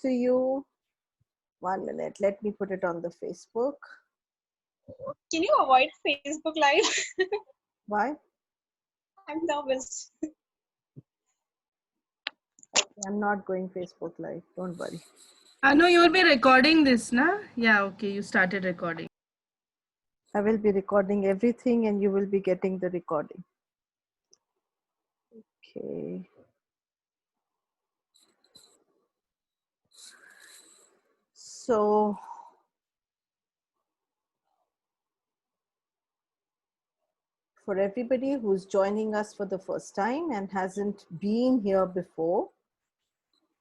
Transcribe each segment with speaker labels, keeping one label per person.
Speaker 1: to you. 1 minute. Let me put it on the Facebook.
Speaker 2: Can you avoid Facebook Live?
Speaker 1: Why?
Speaker 2: I'm nervous.
Speaker 1: Okay, I'm not going Facebook Live. Don't worry.
Speaker 3: No, you will be recording this, na? Yeah, okay. You started recording.
Speaker 1: I will be recording everything and you will be getting the recording. Okay. So, for everybody who's joining us for the first time and hasn't been here before,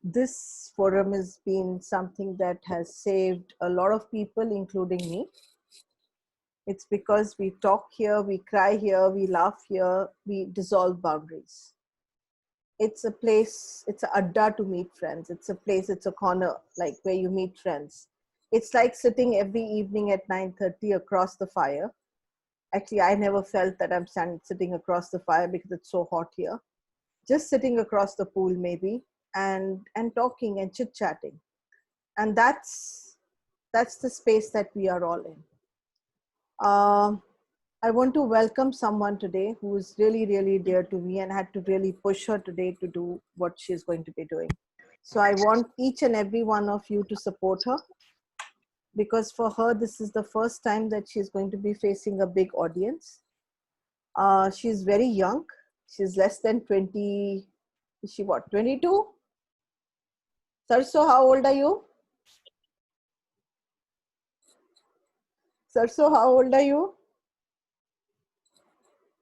Speaker 1: this forum has been something that has saved a lot of people, including me. It's because we talk here, we cry here, we laugh here, we dissolve boundaries. It's a place, it's a adda to meet friends. It's a place, it's a corner, like where you meet friends. It's like sitting every evening at 9:30 across the fire. Actually, I never felt that I'm sitting across the fire because it's so hot here. Just sitting across the pool maybe and talking and chit-chatting. And that's the space that we are all in. I want to welcome someone today who is really, really dear to me and had to really push her today to do what she's going to be doing. So I want each and every one of you to support her, because for her, this is the first time that she's going to be facing a big audience. She's very young. She's less than 20. Is she what, 22? Sarso, how old are you? Sarso, how old are you?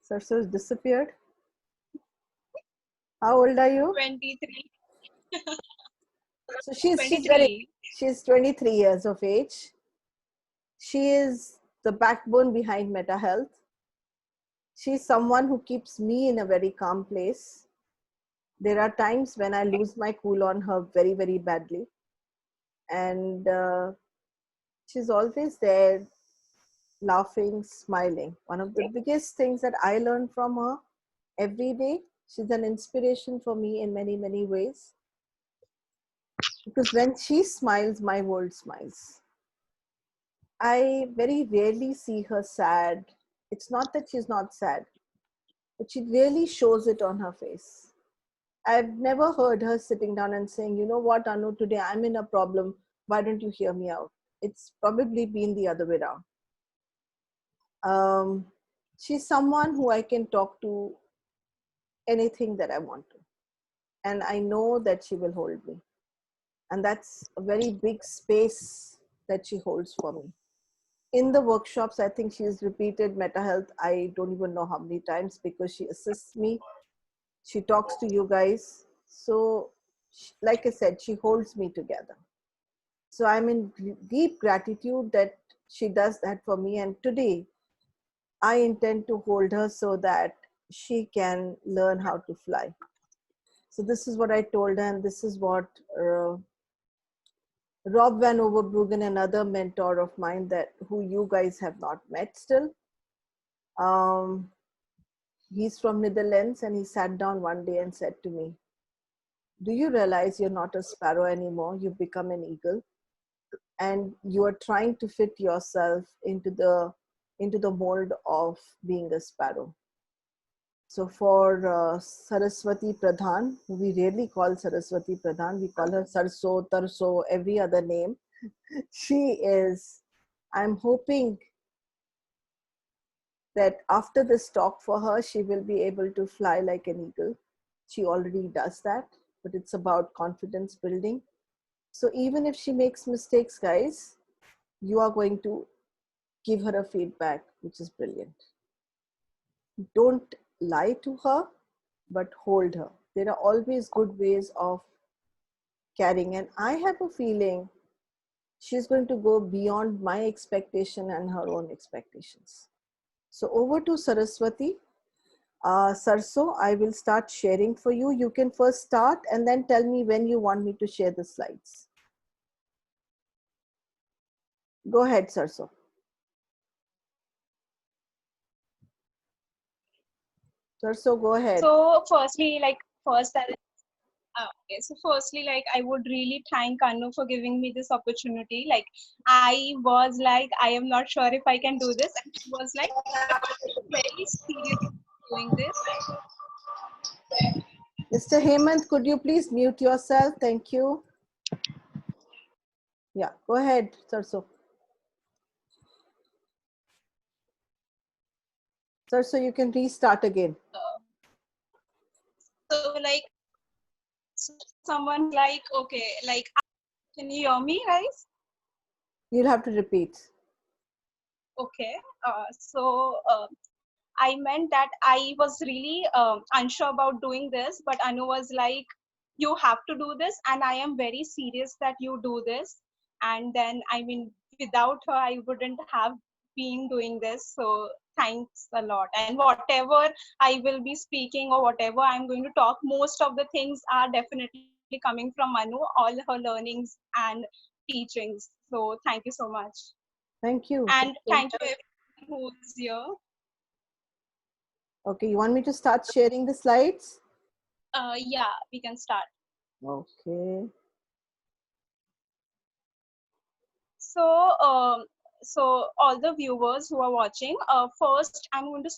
Speaker 1: Sarso has disappeared. How old are you?
Speaker 2: 23.
Speaker 1: So she's 23 years of age. She is the backbone behind Meta Health. She's someone who keeps me in a very calm place. There are times when I lose my cool on her very, very badly. And she's always there, laughing, smiling. One of the biggest things that I learn from her every day, she's an inspiration for me in many, many ways. Because when she smiles, my world smiles. I very rarely see her sad. It's not that she's not sad, but she really shows it on her face. I've never heard her sitting down and saying, you know what, Anu, today I'm in a problem. Why don't you hear me out? It's probably been the other way around. She's someone who I can talk to anything that I want to. And I know that she will hold me. And that's a very big space that she holds for me. In the workshops, I think she's repeated Meta Health, I don't even know how many times, because she assists me. She talks to you guys. So, like I said, she holds me together. So I'm in deep gratitude that she does that for me. And today, I intend to hold her so that she can learn how to fly. So this is what I told her, and this is what Rob Van Overbruggen, another mentor of mine that who you guys have not met still. He's from Netherlands, and he sat down one day and said to me, do you realize you're not a sparrow anymore? You've become an eagle, and you are trying to fit yourself into the mold of being a sparrow. So for Saraswati Pradhan, who we rarely call Saraswati Pradhan, we call her Sarso, Tarso, every other name. I'm hoping that after this talk for her, she will be able to fly like an eagle. She already does that, but it's about confidence building. So even if she makes mistakes, guys, you are going to give her a feedback, which is brilliant. Don't lie to her, but hold her. There are always good ways of carrying. And I have a feeling she's going to go beyond my expectation and her own expectations. So over to Saraswati. Sarso, I will start sharing for you. You can first start and then tell me when you want me to share the slides. Go ahead, Sarso. Sarso, go ahead.
Speaker 2: So firstly, like first, Okay, so firstly, like I would really thank Anu for giving me this opportunity. Like I was like, I am not sure if I can do this, and she was like, very serious doing this.
Speaker 1: Mr. Hemant, could you please mute yourself? Thank you. Yeah, go ahead, Sarso. Sarso, you can restart again.
Speaker 2: So like someone like, okay, like can you hear me, guys?
Speaker 1: You'll have to repeat.
Speaker 2: Okay. I meant that I was really unsure about doing this, but Anu was like, you have to do this, and I am very serious that you do this. And then, I mean, without her, I wouldn't have been doing this. So thanks a lot. And whatever I will be speaking or whatever I'm going to talk, most of the things are definitely coming from Anu, all her learnings and teachings. So thank you so much.
Speaker 1: Thank you.
Speaker 2: And thank you everyone who's here.
Speaker 1: Okay, you want me to start sharing the slides?
Speaker 2: Yeah, we can start.
Speaker 1: Okay.
Speaker 2: So all the viewers who are watching, first I'm going to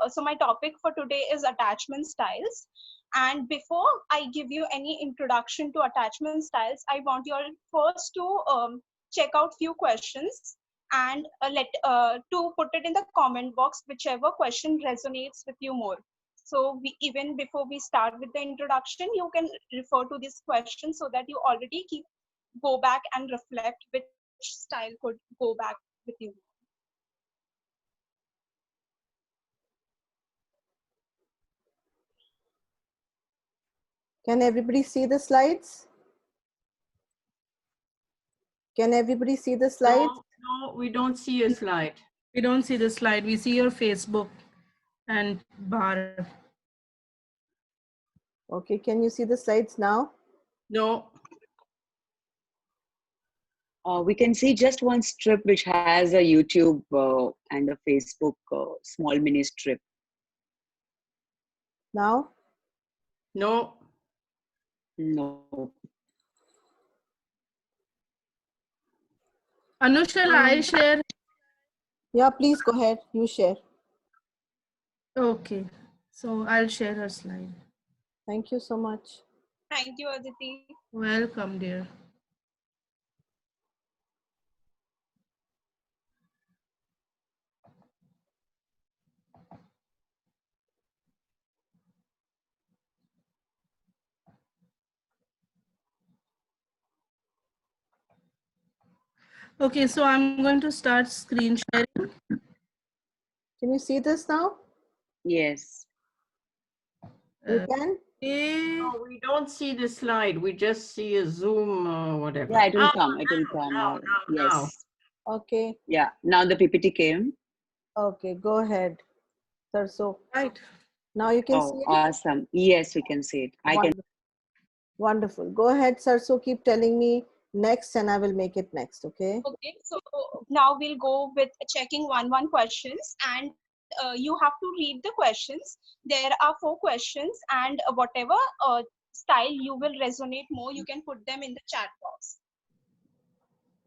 Speaker 2: so my topic for today is attachment styles, and before I give you any introduction to attachment styles, I want you all first to check out few questions and let to put it in the comment box whichever question resonates with you more. So even before we start with the introduction, you can refer to this question so that you already go back and reflect which style could go back with you.
Speaker 1: Can everybody see the slides? Can everybody see the slides?
Speaker 4: No, we don't see a slide.
Speaker 3: We don't see the slide. We see your Facebook and bar.
Speaker 1: Okay, can you see the slides now?
Speaker 4: No.
Speaker 5: We can see just one strip which has a YouTube and a Facebook small mini strip.
Speaker 1: Now?
Speaker 4: No.
Speaker 5: No.
Speaker 3: Anu, shall I share?
Speaker 1: Yeah, please go ahead. You share.
Speaker 3: Okay. So I'll share her slide.
Speaker 1: Thank you so much.
Speaker 2: Thank you, Aditi.
Speaker 3: Welcome, dear. Okay, so I'm going to start screen sharing.
Speaker 1: Can you see this now?
Speaker 5: Yes.
Speaker 1: You can?
Speaker 3: Okay.
Speaker 4: No, we don't see the slide. We just see a Zoom whatever.
Speaker 5: Yeah, it will come. It will come.
Speaker 4: Now.
Speaker 5: Yes.
Speaker 1: Okay.
Speaker 5: Yeah. Now the PPT came.
Speaker 1: Okay, go ahead. Sarso.
Speaker 3: Right.
Speaker 1: Now you can
Speaker 5: Oh,
Speaker 1: see it?
Speaker 5: awesome. Yes, we can see it. I can.
Speaker 1: Wonderful. Go ahead, Sarso. Keep telling me next and I will make it next, okay?
Speaker 2: Okay, so now we'll go with checking one questions, and you have to read the questions. There are 4 questions, and whatever style you will resonate more, you can put them in the chat box.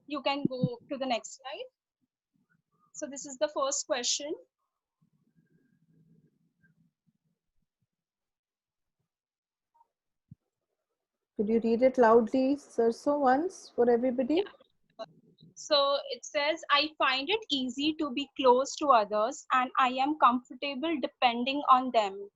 Speaker 2: You can go to the next slide. So this is the first question.
Speaker 1: Could you read it loudly, Sarso, once for everybody?
Speaker 2: Yeah. So it says, I find it easy to be close to others and I am comfortable depending on them.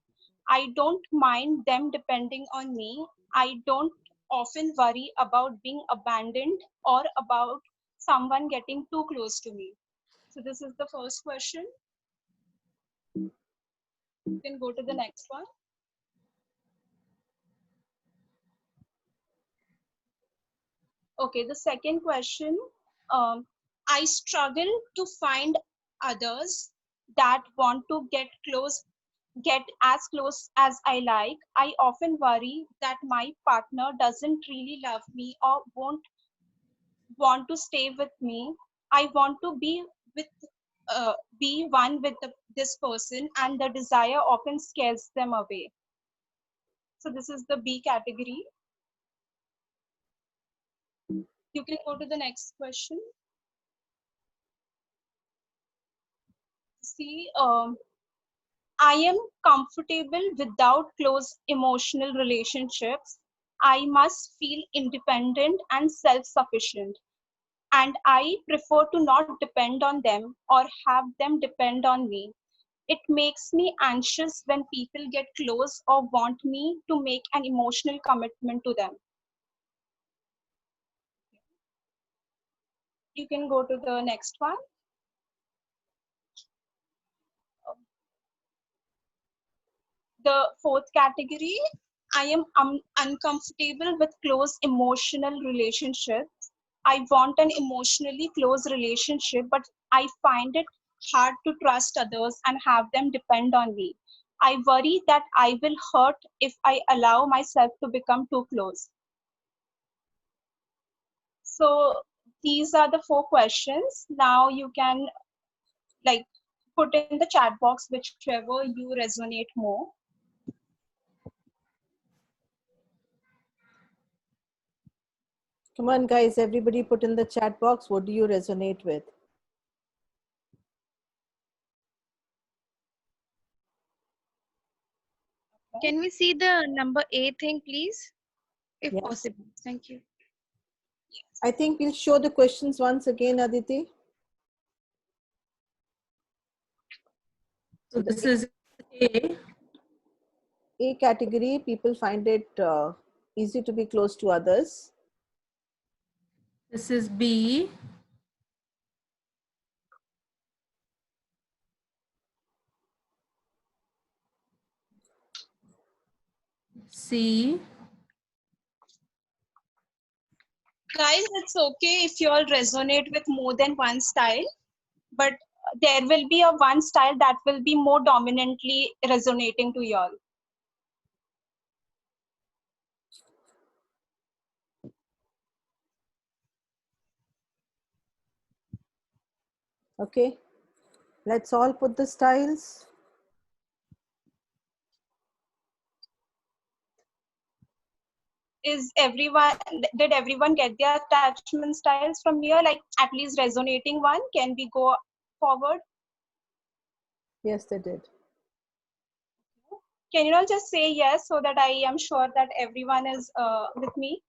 Speaker 2: I don't mind them depending on me. I don't often worry about being abandoned or about someone getting too close to me. So this is the first question. You can go to the next one. Okay, the second question. I struggle to find others that want to get as close as I like. I often worry that my partner doesn't really love me or won't want to stay with me. I want to with be one with this person, and the desire often scares them away. So this is the B category. You can go to the next question. See, I am comfortable without close emotional relationships. I must feel independent and self-sufficient. And I prefer to not depend on them or have them depend on me. It makes me anxious when people get close or want me to make an emotional commitment to them. You can go to the next one. The fourth category, I am uncomfortable with close emotional relationships. I want an emotionally close relationship, but I find it hard to trust others and have them depend on me. I worry that I will hurt if I allow myself to become too close. So these are the 4 questions. Now you can like put in the chat box whichever you resonate more.
Speaker 1: Come on, guys, everybody put in the chat box. What do you resonate with?
Speaker 6: Can we see the number A thing, please? If
Speaker 1: Yes.
Speaker 6: possible. Thank you.
Speaker 1: I think we'll show the questions once again, Aditi.
Speaker 3: So this is A.
Speaker 1: A category, people find it easy to be close to others.
Speaker 3: This is B. C.
Speaker 2: Guys, it's okay if you all resonate with more than one style, but there will be a one style that will be more dominantly resonating to you all.
Speaker 1: Okay, let's all put the styles.
Speaker 2: Did everyone get their attachment styles from here? Like at least resonating one? Can we go forward?
Speaker 1: Yes, they did.
Speaker 2: Can you all just say yes so that I am sure that everyone is with me?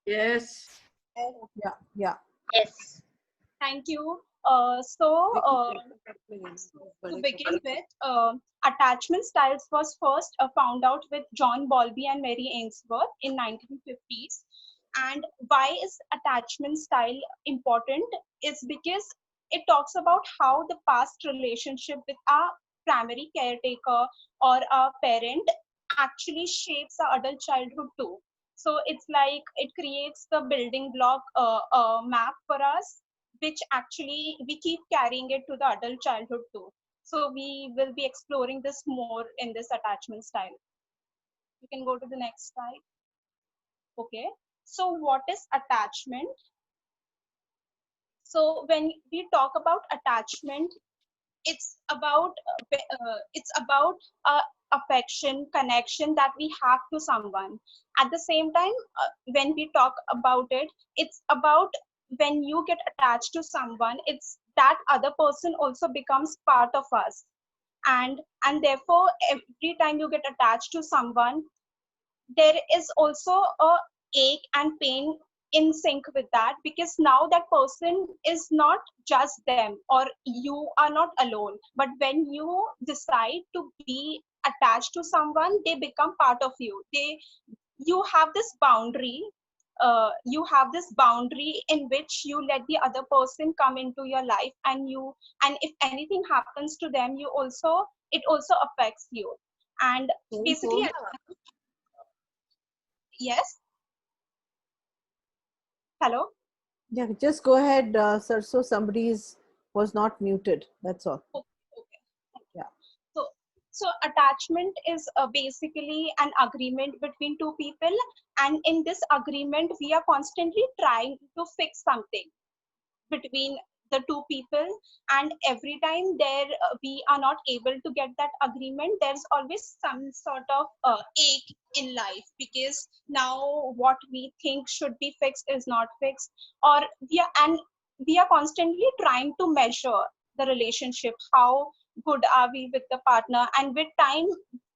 Speaker 4: Yes.
Speaker 1: Yeah, yeah.
Speaker 6: Yes.
Speaker 2: Thank you. To begin with, attachment styles was first found out with John Bowlby and Mary Ainsworth in 1950s. And why is attachment style important? Is because it talks about how the past relationship with our primary caretaker or our parent actually shapes our adult childhood too. So it's like it creates the building block map for us, which actually we keep carrying it to the adult childhood too. So we will be exploring this more in this attachment style. You can go to the next slide. Okay. So what is attachment? So when we talk about attachment, it's about affection, connection that we have to someone. At the same time, when we talk about it, it's about when you get attached to someone, it's that other person also becomes part of us, and therefore every time you get attached to someone, there is also a ache and pain in sync with that, because now that person is not just them or you are not alone, but when you decide to be attached to someone, they become part of you. You have this boundary, in which you let the other person come into your life, and if anything happens to them, it also affects you. And basically, yes. Hello.
Speaker 1: Yeah, just go ahead, sir. So was not muted. That's all.
Speaker 2: Okay.
Speaker 1: Yeah.
Speaker 2: So attachment is basically an agreement between two people, and in this agreement, we are constantly trying to fix something between the two people, and every time we are not able to get that agreement, there's always some sort of ache in life, because now what we think should be fixed is not fixed, or we are constantly trying to measure the relationship, how good are we with the partner, and with time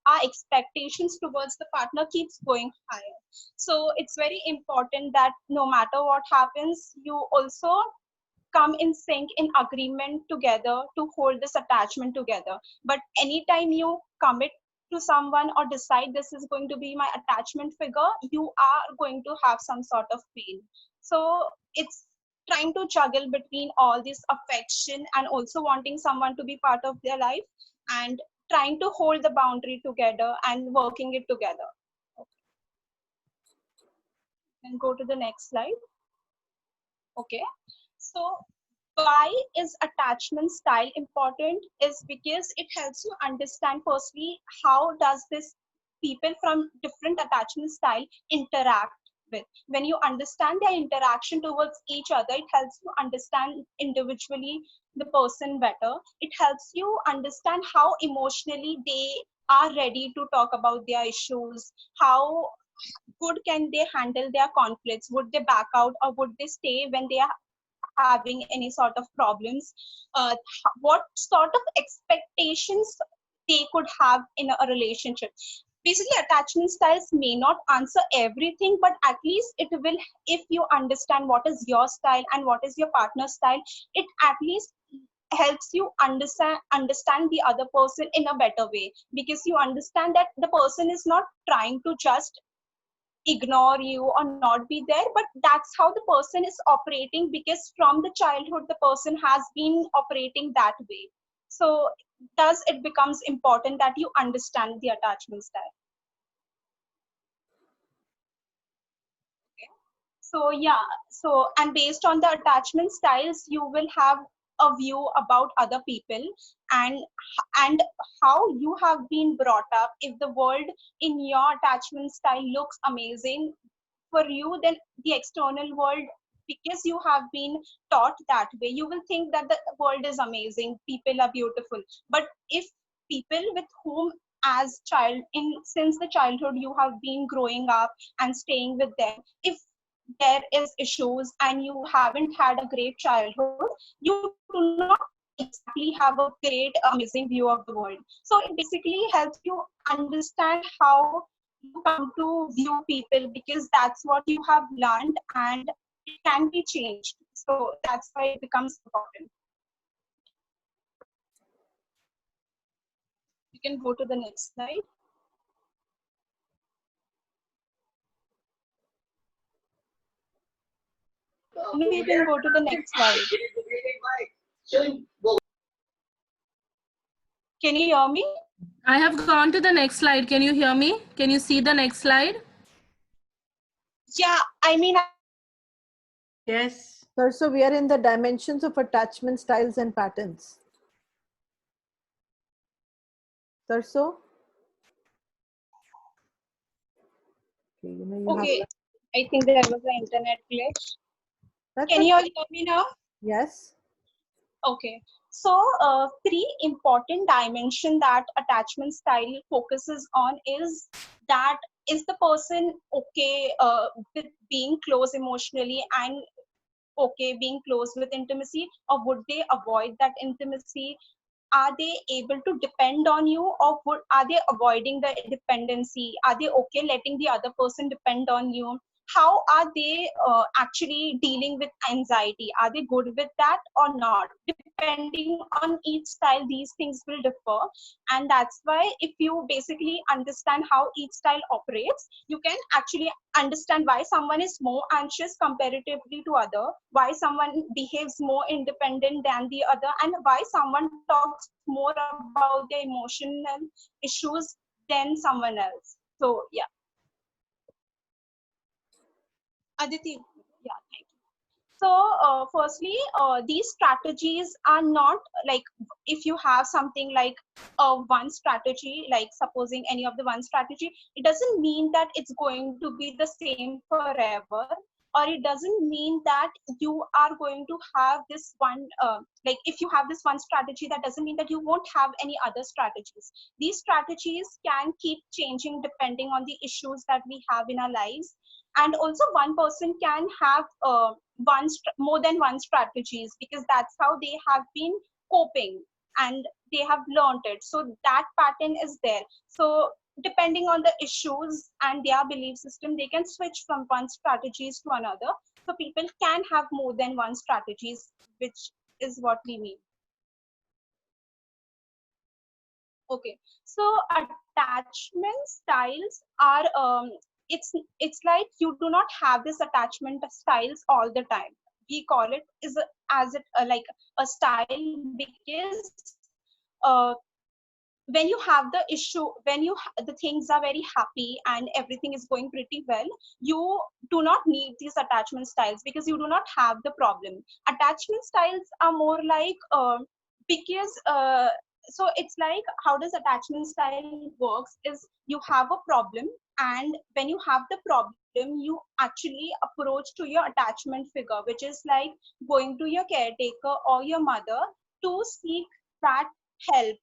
Speaker 2: our expectations towards the partner keeps going higher. So it's very important that no matter what happens, you also come in sync, in agreement together to hold this attachment together. But anytime you commit to someone or decide this is going to be my attachment figure, you are going to have some sort of pain. So it's trying to juggle between all this affection and also wanting someone to be part of their life, and trying to hold the boundary together and working it together. And go to the next slide. Okay, so why is attachment style important is because it helps you understand firstly how does this people from different attachment style interact with. When you understand their interaction towards each other, it helps you understand individually the person better. It helps you understand how emotionally they are ready to talk about their issues, how good can they handle their conflicts, would they back out or would they stay when they are having any sort of problems, what sort of expectations they could have in a relationship. Basically, attachment styles may not answer everything, but at least it will, if you understand what is your style and what is your partner's style, it at least helps you understand the other person in a better way, because you understand that the person is not trying to just ignore you or not be there, but that's how the person is operating, because from the childhood the person has been operating that way. So thus it becomes important that you understand the attachment style. So yeah, so and based on the attachment styles you will have a view about other people, and and how you have been brought up. If the world in your attachment style looks amazing for you, then the external world, because you have been taught that way, you will think that the world is amazing, people are beautiful. But if people with whom as child in since the childhood you have been growing up and staying with them, if there is issues and you haven't had a great childhood, you do not exactly have a great amazing view of the world. So it basically helps you understand how you come to view people, because that's what you have learned and it can be changed. So that's why it becomes important. You can go to the next slide. Maybe you can go to the next slide. Can you hear me?
Speaker 3: I have gone to the next slide. Can you hear me? Can you see the next slide?
Speaker 2: Yeah, I mean,
Speaker 4: Yes.
Speaker 1: So we are in the dimensions of attachment styles and patterns. Sarso? Okay, you
Speaker 2: okay, I think there was an internet glitch.
Speaker 1: That's
Speaker 2: Can you all
Speaker 1: okay.
Speaker 2: hear me now?
Speaker 1: Yes.
Speaker 2: Okay. So three important dimension that attachment style focuses on is that is the person okay with being close emotionally and okay being close with intimacy, or would they avoid that intimacy? Are they able to depend on you, or are they avoiding the dependency? Are they okay letting the other person depend on you? How are they actually dealing with anxiety? Are they good with that or not? Depending on each style, these things will differ. And that's why if you basically understand how each style operates, you can actually understand why someone is more anxious comparatively to other, why someone behaves more independent than the other, and why someone talks more about their emotional issues than someone else. So yeah. Aditi, yeah, thank you. So firstly, these strategies are not like, if you have something like one strategy, like supposing any of the one strategy, it doesn't mean that it's going to be the same forever. or it doesn't mean that you are going to have this one, like if you have this one strategy, that doesn't mean that you won't have any other strategies. These strategies can keep changing depending on the issues that we have in our lives. And also one person can have more than one strategies, because that's how they have been coping and they have learned it. So that pattern is there. So depending on the issues and their belief system, they can switch from one strategies to another. So people can have more than one strategies, which is what we mean. Okay, so attachment styles are it's like you do not have this attachment styles all the time. We call it is as it like a style, because uh, when you have the issue, when the things are very happy and everything is going pretty well, you do not need these attachment styles because you do not have the problem. Attachment styles are more like because so it's like, how does attachment style works is you have a problem, and when you have the problem, you actually approach to your attachment figure, which is like going to your caretaker or your mother to seek that help,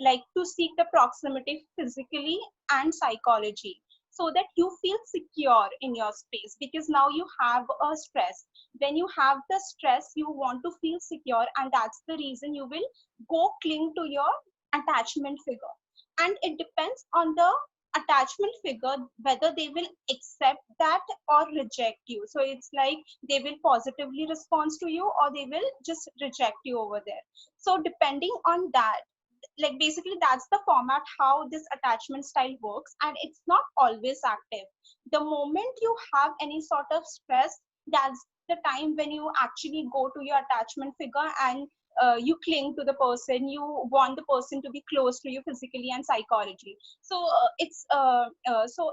Speaker 2: like to seek the proximity physically and psychology, so that you feel secure in your space, because now you have a stress. When you have the stress, you want to feel secure, and that's the reason you will go cling to your attachment figure. And it depends on the attachment figure whether they will accept that or reject you. So it's like they will positively respond to you or they will just reject you over there. So depending on that, like basically that's the format how this attachment style works, and it's not always active. The moment you have any sort of stress, that's the time when you actually go to your attachment figure and you cling to the person, you want the person to be close to you physically and psychology. So so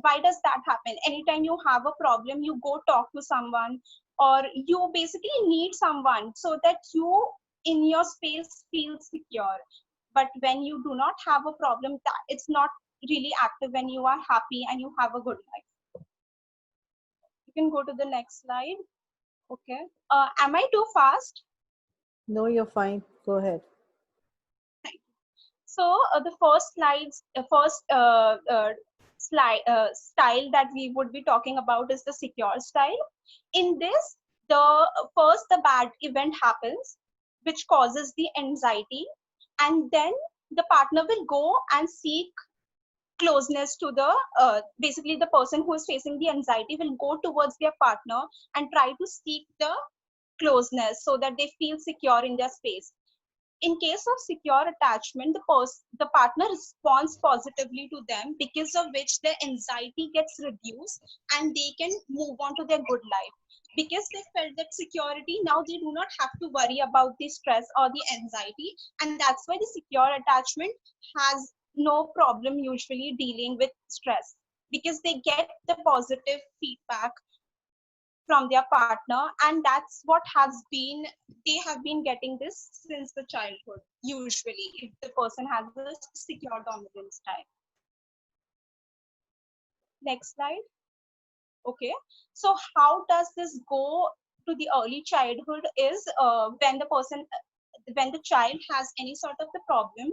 Speaker 2: why does that happen? Anytime you have a problem, you go talk to someone, or you basically need someone so that you in your space feel secure. But when you do not have a problem, that it's not really active when you are happy and you have a good life. You can go to the next slide. Okay, am I too fast?
Speaker 1: No, you're fine. Go ahead.
Speaker 2: So the first style that we would be talking about is the secure style. In this, the bad event happens, which causes the anxiety, and then the partner will go and seek closeness to the basically the person who is facing the anxiety will go towards their partner and try to seek the closeness so that they feel secure in their space. In case of secure attachment, the partner responds positively to them, because of which their anxiety gets reduced and they can move on to their good life. Because they felt that security, now they do not have to worry about the stress or the anxiety, and that's why the secure attachment has no problem usually dealing with stress, because they get the positive feedback from their partner, and that's what has been, they have been getting this since the childhood usually, if the person has a secure dominance style. Next slide. Okay, so how does this go to the early childhood is when the child has any sort of the problem,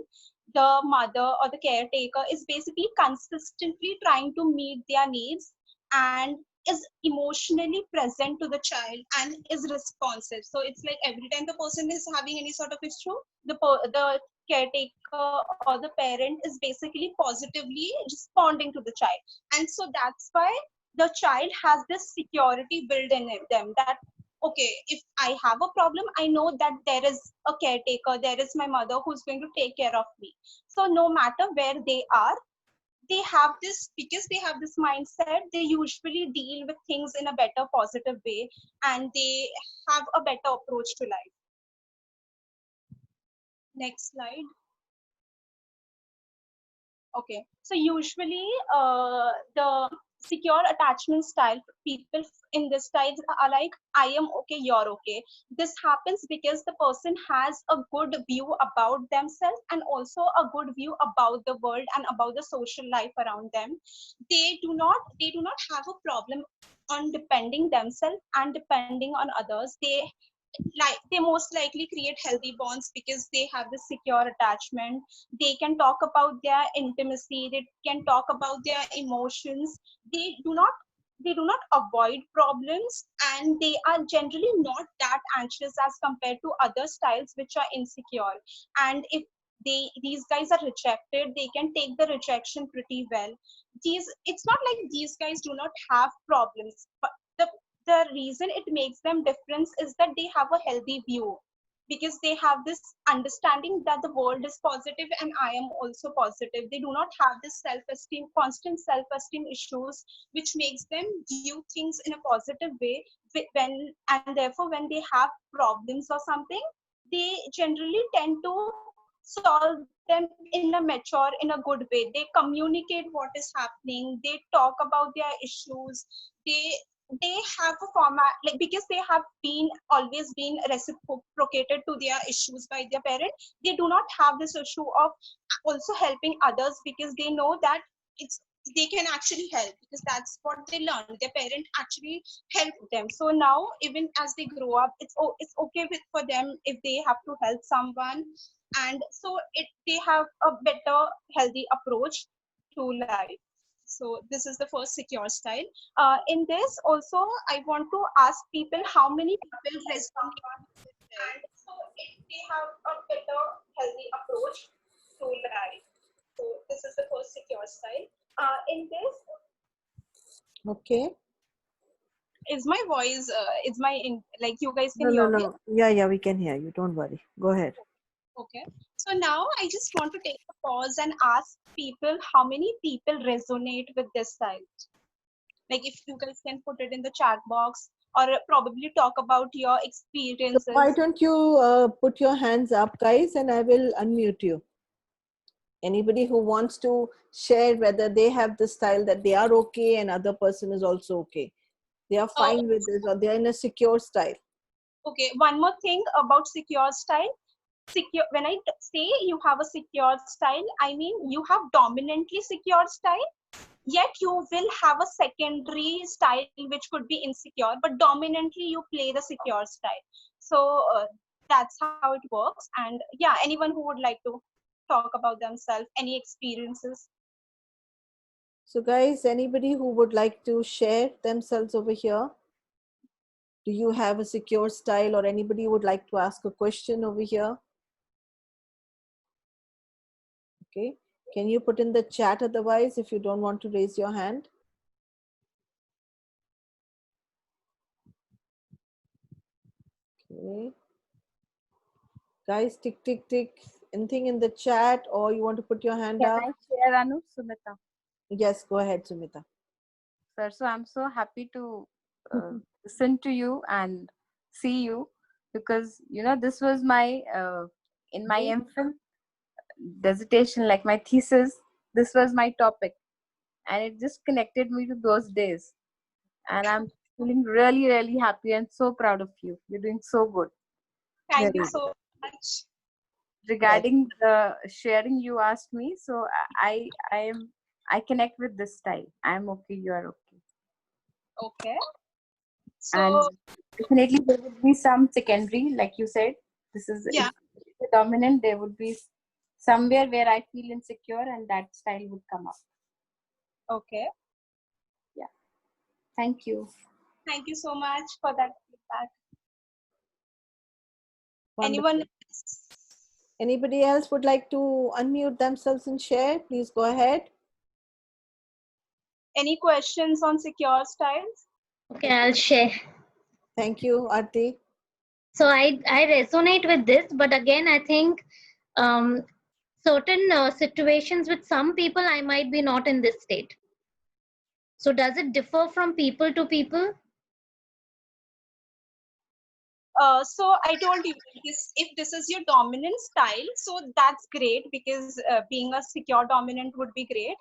Speaker 2: the mother or the caretaker is basically consistently trying to meet their needs and is emotionally present to the child and is responsive. So it's like every time the person is having any sort of issue, the caretaker or the parent is basically positively responding to the child. And so that's why the child has this security built in them, that okay, if I have a problem, I know that there is a caretaker, there is my mother who's going to take care of me. So no matter where they are, they have this, because they have this mindset, they usually deal with things in a better positive way, and they have a better approach to life. Next slide. Okay, so usually the secure attachment style, people in this style are like, I am okay, you're okay. This happens because the person has a good view about themselves and also a good view about the world and about the social life around them. They do not have a problem on depending themselves and depending on others. They most likely create healthy bonds because they have this secure attachment. They can talk about their intimacy, they can talk about their emotions. They do not avoid problems, and they are generally not that anxious as compared to other styles which are insecure. And if these guys are rejected, they can take the rejection pretty well. It's not like these guys do not have problems, but the reason it makes them different is that they have a healthy view, because they have this understanding that the world is positive and I am also positive. They do not have this constant self-esteem issues, which makes them view things in a positive way. And therefore when they have problems or something, they generally tend to solve them in a mature, in a good way. They communicate what is happening, they talk about their issues. They have a format, like, because they have been always been reciprocated to their issues by their parent. They do not have this issue of also helping others, because they know that it's they can actually help, because that's what they learn. Their parent actually helped them. So now even as they grow up, it's okay for them if they have to help someone. And so they have a better healthy approach to life. So this is the first secure style. In this also, I want to ask people how many people resonate with it. And so they have a better healthy approach to life. So this is the first secure style. In this,
Speaker 1: Okay.
Speaker 2: is my voice, like you guys can
Speaker 1: No,
Speaker 2: hear
Speaker 1: no,
Speaker 2: me?
Speaker 1: no. Yeah, we can hear you. Don't worry. Go ahead.
Speaker 2: Okay. So now I just want to take a pause and ask people how many people resonate with this style. Like if you guys can put it in the chat box, or probably talk about your
Speaker 1: So
Speaker 2: experiences.
Speaker 1: why don't you put your hands up, guys, and I will unmute you. Anybody who wants to share whether they have the style that they are okay and other person is also okay. They are fine with this, or they're in a secure style.
Speaker 2: Okay, one more thing about secure style. When I say you have a secure style, I mean you have dominantly secure style, yet you will have a secondary style which could be insecure, but dominantly you play the secure style. So that's how it works. And yeah, anyone who would like to talk about themselves, any experiences?
Speaker 1: So guys, anybody who would like to share themselves over here? Do you have a secure style, or anybody would like to ask a question over here? Okay. Can you put in the chat otherwise if you don't want to raise your hand? Okay. Guys, tick, tick, tick. Anything in the chat, or you want to put your hand up?
Speaker 7: Can I share, Anu? Sumita.
Speaker 1: Yes, go ahead, Sumita.
Speaker 7: Sir, so I'm so happy to listen to you and see you, because this was my in my MPhil dissertation, like my thesis. This was my topic, and it just connected me to those days. And I'm feeling really, really happy and so proud of you. You're doing so good.
Speaker 2: Thank you so much.
Speaker 7: Regarding the sharing you asked me, so I connect with this style. I'm okay. You are okay.
Speaker 2: Okay. So
Speaker 7: And definitely there would be some secondary, like you said. This is
Speaker 2: yeah.
Speaker 7: if the dominant. There would be somewhere where I feel insecure, and that style would come up.
Speaker 2: Okay.
Speaker 7: Yeah. Thank you.
Speaker 2: Thank you so much for that feedback.
Speaker 1: Wonderful.
Speaker 2: Anyone else?
Speaker 1: Anybody else would like to unmute themselves and share? Please go ahead.
Speaker 2: Any questions on secure styles?
Speaker 8: Okay, I'll share.
Speaker 1: Thank you, Aarti.
Speaker 8: So I resonate with this, but again, I think certain situations with some people, I might be not in this state. So does it differ from people to people?
Speaker 2: So I told you, if this is your dominant style, so that's great, because being a secure dominant would be great.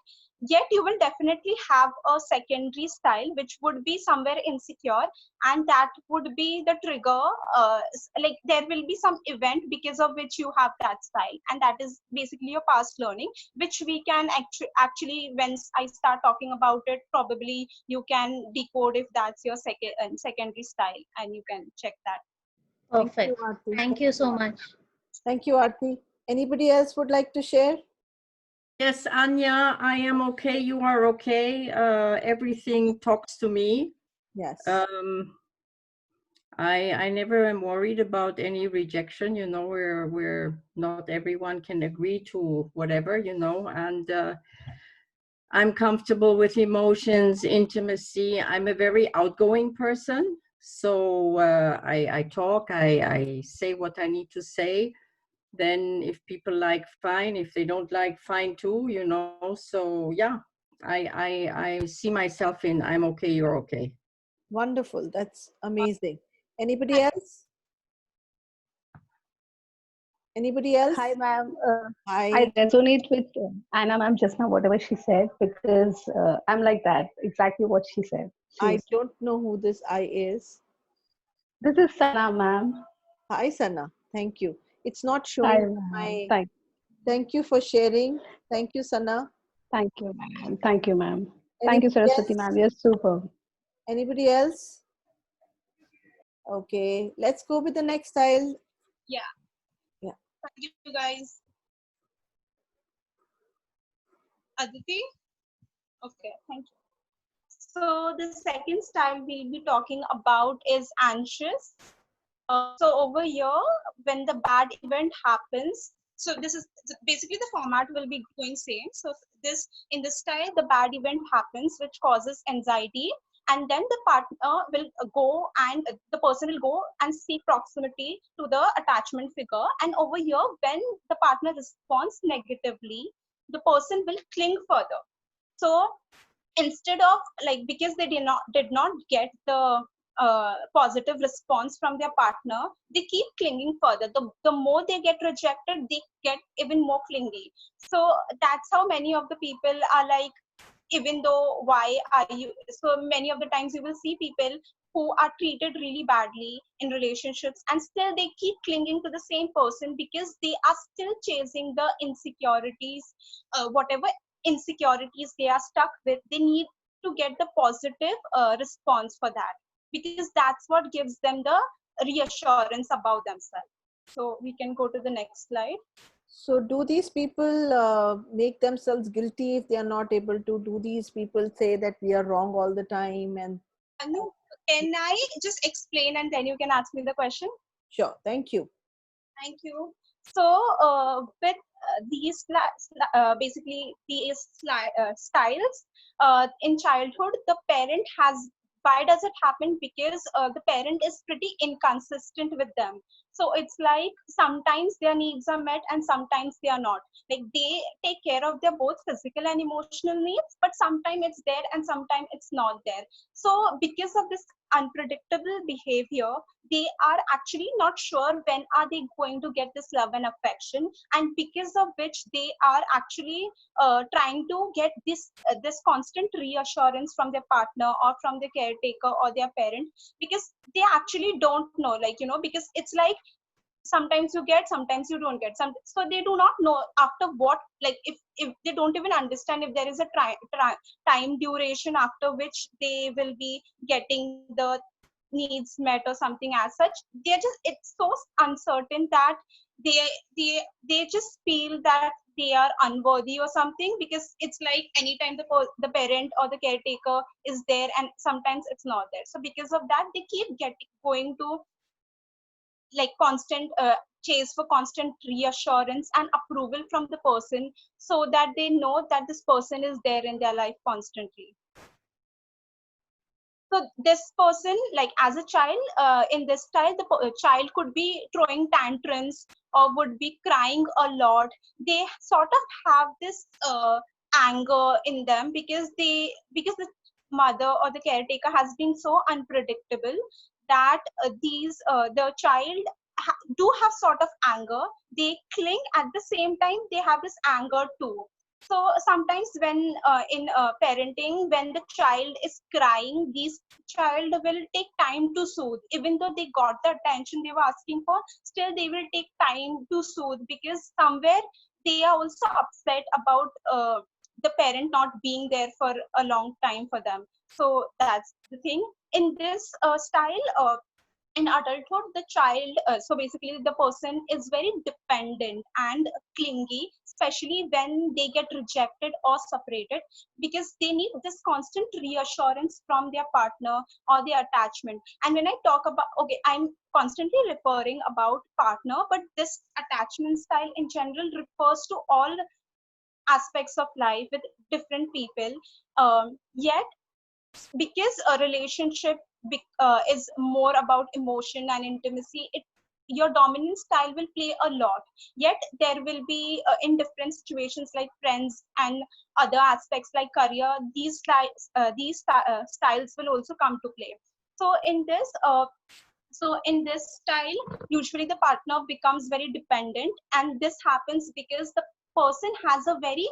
Speaker 2: yet you will definitely have a secondary style which would be somewhere insecure, and that would be the trigger. Like there will be some event because of which you have that style, and that is basically your past learning, which we can actually when I start talking about it, probably you can decode if that's your secondary style, and you can check that.
Speaker 1: Thank you,
Speaker 8: Perfect.
Speaker 1: Aarti.
Speaker 8: Thank you so much.
Speaker 1: Thank you, Aarti. Anybody else would like to share?
Speaker 4: Yes, Anya, I am okay. You are okay. Everything talks to me.
Speaker 1: Yes.
Speaker 4: I never am worried about any rejection, you know, where not everyone can agree to whatever, you know, and I'm comfortable with emotions, intimacy. I'm a very outgoing person. So I talk, I say what I need to say. Then if people like, fine. If they don't like, fine too, you know. So yeah, I see myself in I'm okay, you're okay.
Speaker 1: Wonderful. That's amazing. Anybody else? Anybody else?
Speaker 9: Hi, ma'am.
Speaker 1: Hi.
Speaker 9: I resonate with Anna, ma'am, just now, whatever she said, because I'm like that, exactly what she said.
Speaker 1: I don't know who this I is.
Speaker 9: This is Sana, ma'am.
Speaker 1: Hi, Sana. Thank you. It's not
Speaker 9: Hi,
Speaker 1: showing
Speaker 9: ma'am.
Speaker 1: my. Thank you for sharing. Thank you, Sana.
Speaker 9: Thank you, ma'am. Thank you, ma'am. Thank
Speaker 1: Anybody
Speaker 9: you, Saraswati,
Speaker 1: else?
Speaker 9: ma'am. You're super.
Speaker 1: Anybody else? Okay, let's go with the next style.
Speaker 2: Yeah.
Speaker 1: Yeah.
Speaker 2: Thank you guys. Aditi? Okay, thank you. So the second style we'll be talking about is anxious. So over here, when the bad event happens, so this is basically the format will be going same. So this in this style, the bad event happens, which causes anxiety, and then the partner will go and the person will go and seek proximity to the attachment figure. And over here, when the partner responds negatively, the person will cling further. So instead of like, because they did not get the positive response from their partner, they keep clinging further. The more they get rejected, they get even more clingy. So that's how many of the people are like, even though why are you, so many of the times you will see people who are treated really badly in relationships and still they keep clinging to the same person because they are still chasing the insecurities, whatever insecurities they are stuck with, they need to get the positive response for that, because that's what gives them the reassurance about themselves. So we can go to the next slide.
Speaker 1: So do these people make themselves guilty if they are not able to? Do these people say that we are wrong all the time? And
Speaker 2: No, can I just explain and then you can ask me the question?
Speaker 1: Sure, thank you.
Speaker 2: Thank you. So with these basically these styles in childhood, the parent has, why does it happen? Because the parent is pretty inconsistent with them. So it's like sometimes their needs are met and sometimes they are not. Like they take care of their both physical and emotional needs, but sometimes it's there and sometimes it's not there. So because of this unpredictable behavior, they are actually not sure when are they going to get this love and affection, and because of which they are actually trying to get this constant reassurance from their partner or from the caretaker or their parent, because they actually don't know, like, you know, because it's like sometimes you get, sometimes you don't get some, so they do not know after what, like if they don't even understand if there is a time duration after which they will be getting the needs met or something as such. They're just, it's so uncertain that they they just feel that they are unworthy or something, because it's like anytime the parent or the caretaker is there and sometimes it's not there. So because of that, they keep going to like constant chase for constant reassurance and approval from the person, so that they know that this person is there in their life constantly. So this person, like as a child, in this style, the child could be throwing tantrums or would be crying a lot. They sort of have this anger in them because the mother or the caretaker has been so unpredictable that the child do have sort of anger. They cling, at the same time they have this anger too. So sometimes when in parenting, when the child is crying, these child will take time to soothe. Even though they got the attention they were asking for, still they will take time to soothe, because somewhere they are also upset about the parent not being there for a long time for them. So that's the thing. In this style, in adulthood, the child, so basically the person is very dependent and clingy, especially when they get rejected or separated, because they need this constant reassurance from their partner or their attachment. And when I talk about, okay, I'm constantly referring about partner, but this attachment style in general refers to all aspects of life with different people. Yet because a relationship is more about emotion and intimacy, your dominant style will play a lot. Yet there will be in different situations like friends and other aspects like career, styles will also come to play. So in this style, usually the partner becomes very dependent, and this happens because the person has a very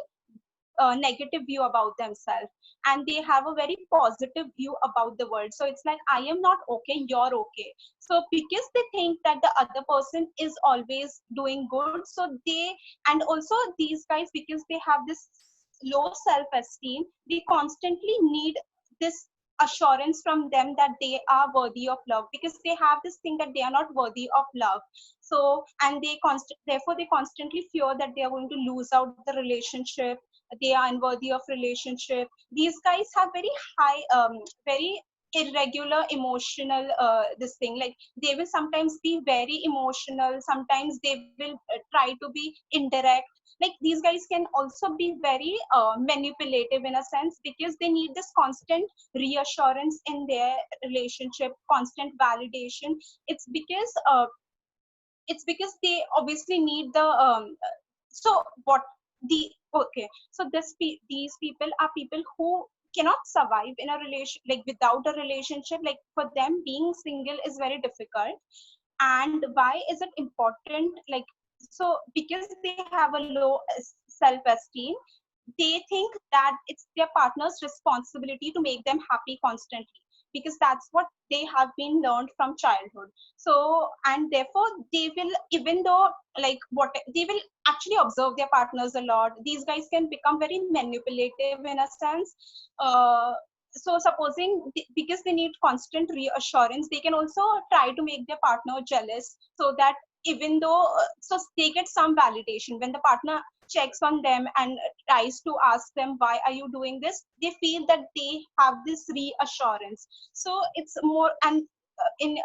Speaker 2: negative view about themselves, and they have a very positive view about the world. So it's like, I am not okay, you're okay. So because they think that the other person is always doing good, so they, and also these guys, because they have this low self-esteem, they constantly need this assurance from them that they are worthy of love, because they have this thing that they are not worthy of love. So, and therefore they constantly fear that they are going to lose out the relationship, they are unworthy of relationship. These guys have very high very irregular emotional this thing, like they will sometimes be very emotional, sometimes they will try to be indirect. Like these guys can also be very manipulative in a sense, because they need this constant reassurance in their relationship, constant validation. It's because they obviously need the so what the okay so these people are people who cannot survive in a relation, like without a relationship. Like for them, being single is very difficult. And why is it important? Like, so because they have a low self-esteem, they think that it's their partner's responsibility to make them happy constantly, because that's what they have been learned from childhood. So, and therefore they will, even though like what they will actually observe their partners a lot. These guys can become very manipulative in a sense. So supposing because they need constant reassurance, they can also try to make their partner jealous, so that even though so they get some validation when the partner checks on them and tries to ask them, why are you doing this, they feel that they have this reassurance. So it's more, and in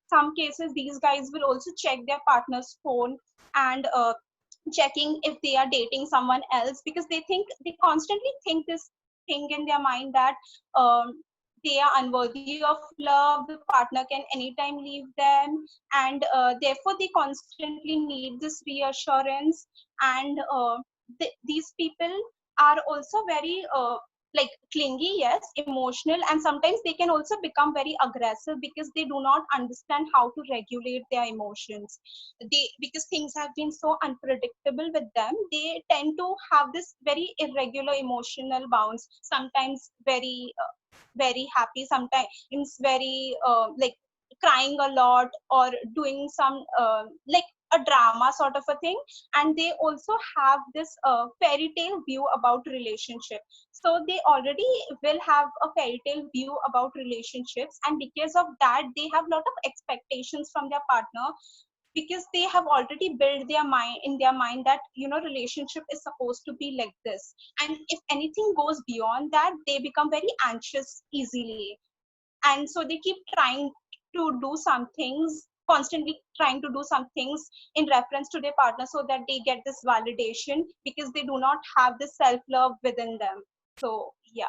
Speaker 2: some cases these guys will also check their partner's phone and checking if they are dating someone else, because they constantly think this thing in their mind that they are unworthy of love, the partner can anytime leave them, and therefore they constantly need this reassurance. And these people are also very like clingy, yes, emotional, and sometimes they can also become very aggressive because they do not understand how to regulate their emotions. Because things have been so unpredictable with them, they tend to have this very irregular emotional bounce, sometimes very very happy, sometimes very like crying a lot, or doing some like a drama sort of a thing. And they also have this fairy tale view about relationship. So they already will have a fairy tale view about relationships, and because of that they have a lot of expectations from their partner, because they have already built their mind in their mind that relationship is supposed to be like this, and if anything goes beyond that they become very anxious easily. And so they keep trying to do some things, constantly trying to do some things in reference to their partner, so that they get this validation, because they do not have this self love within them. So yeah.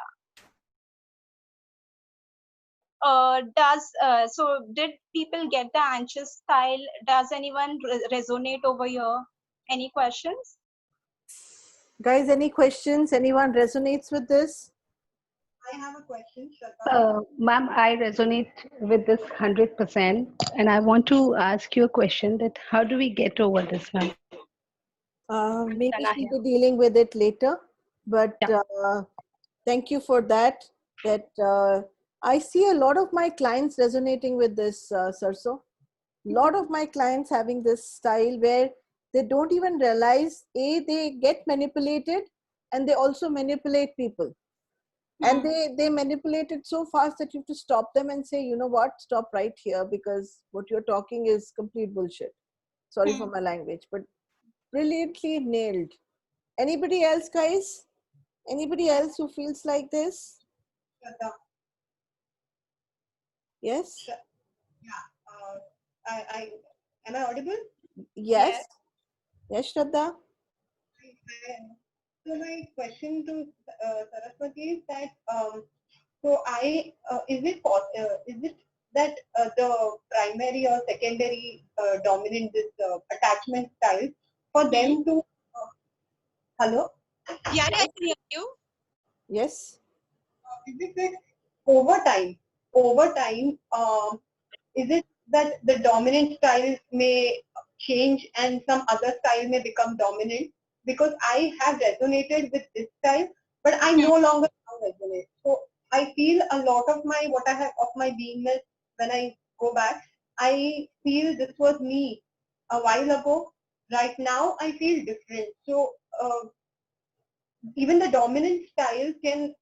Speaker 2: So did people get the anxious style? Does anyone resonate over here? Any questions?
Speaker 1: Guys, any questions? Anyone resonates with this?
Speaker 2: I have a question,
Speaker 9: Ma'am, I resonate with this 100%, and I want to ask you a question: that how do we get over this, ma'am?
Speaker 1: Maybe she'll be dealing with it later. But
Speaker 7: Yeah.
Speaker 1: thank you for that. That I see a lot of my clients resonating with this, Sarso. A lot of my clients having this style where they don't even realize, they get manipulated, and they also manipulate people. And they manipulate it so fast that you have to stop them and say, you know what, stop right here, because what you're talking is complete bullshit. Sorry for my language, but brilliantly nailed. Anybody else, guys? Anybody else who feels like this? Yes?
Speaker 10: Am I audible?
Speaker 1: Yes. Yes, Shraddha?
Speaker 10: So my question to Saraswati is that so is it that the primary or secondary dominant this attachment style for them to hello?
Speaker 2: Yeah, I can hear you.
Speaker 1: Yes.
Speaker 10: Is it that over time, is it that the dominant style may change and some other style may become dominant? Because I have resonated with this style, but I no longer now resonate. So I feel a lot of what I have of my beingness when I go back, I feel this was me a while ago. Right now, I feel different. So even the dominant style can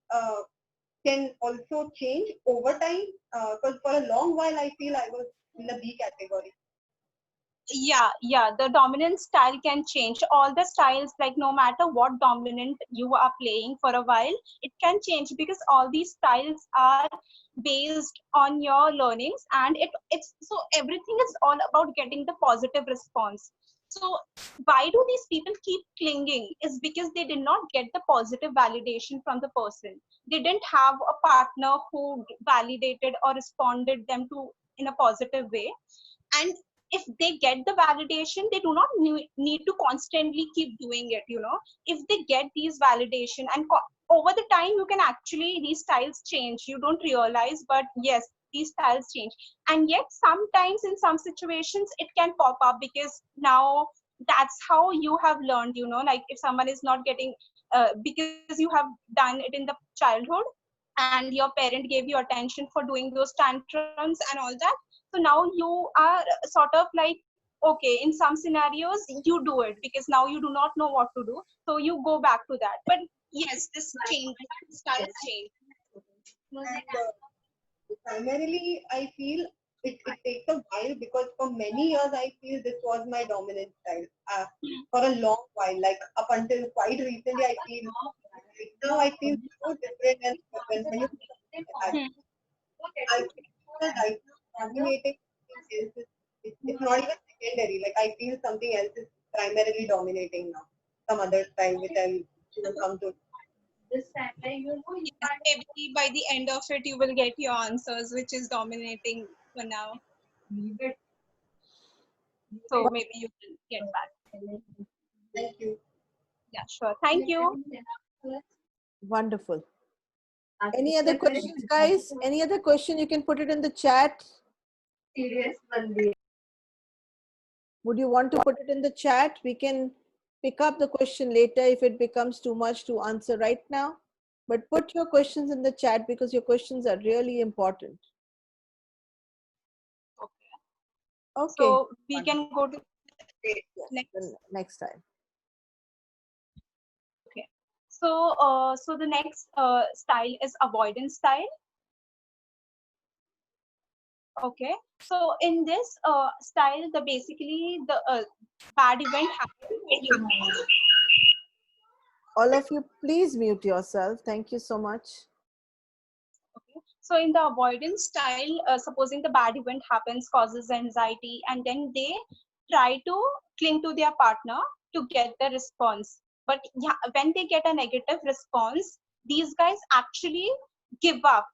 Speaker 10: also change over time, because for a long while I feel I was in the B category.
Speaker 2: Yeah, the dominant style can change. All the styles, like no matter what dominant you are playing for a while, it can change, because all these styles are based on your learnings, and it's so everything is all about getting the positive response. So why do these people keep clinging is because they did not get the positive validation from the person. They didn't have a partner who validated or responded them to in a positive way. And if they get the validation, they do not need to constantly keep doing it. If they get these validation, and over the time, you can actually, these styles change, you don't realize, but yes, these styles change. And yet sometimes in some situations it can pop up, because now that's how you have learned, like if someone is not getting because you have done it in the childhood, and your parent gave you attention for doing those tantrums and all that. So now you are sort of like, okay, in some scenarios you do it because now you do not know what to do, so you go back to that. But yes, this change, styles change.
Speaker 10: And primarily I feel it takes a while, because for many years I feel this was my dominant style. For a long while, like up until quite recently, I feel right now I feel so different. And when you I feel that right now dominating is it's not even secondary. Like I feel something else is primarily dominating now. Some other style which I will come to.
Speaker 2: Maybe by the end of it you will get your answers, which is dominating for now. So maybe you will get back.
Speaker 10: Thank you.
Speaker 2: Yeah, sure. Thank you.
Speaker 1: Wonderful. Any other questions, guys? Any other question? You can put it in the chat. Would you want to put it in the chat? We can pick up the question later if it becomes too much to answer right now. But put your questions in the chat, because your questions are really important. Okay.
Speaker 2: So we can go to
Speaker 1: next time.
Speaker 2: Okay. So so the next style is avoidance style. Okay. So in this style, basically the bad event happens.
Speaker 1: All of you, please mute yourself. Thank you so much.
Speaker 2: Okay. So in the avoidance style, supposing the bad event happens, causes anxiety, and then they try to cling to their partner to get the response. But yeah, when they get a negative response, these guys actually give up